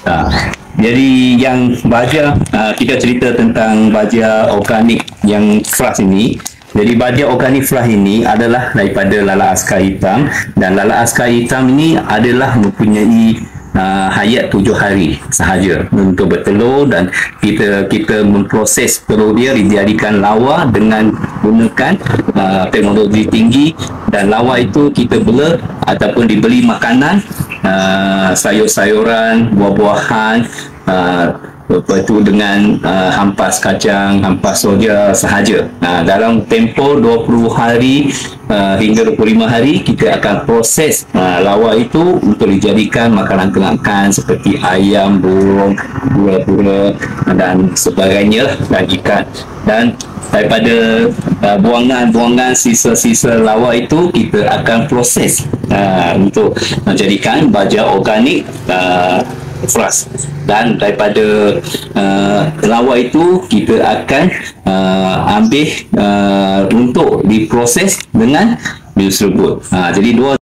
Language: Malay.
Ha. Jadi yang baja, kita cerita tentang baja organik yang flush ini. Jadi baja organik flush ini adalah daripada lalat askar hitam, dan lalat askar hitam ini adalah mempunyai hayat 7 hari sahaja untuk bertelur, dan kita memproses telur dia dijadikan lawa dengan gunakan teknologi tinggi, dan lawa itu kita bela ataupun dibeli makanan, sayur-sayuran, buah-buahan, lepas itu dengan hampas kacang, hampas soja sahaja. Dalam tempoh 20 hari hingga 25 hari kita akan proses lawa itu untuk dijadikan makanan ternakan seperti ayam, burung, kura-kura dan sebagainya, dan ikan. Dan daripada buangan-buangan sisa-sisa lawa itu kita akan proses untuk menjadikan baja organik flush. Dan daripada lawa itu kita akan ambil untuk diproses dengan bioserbut. Jadi dua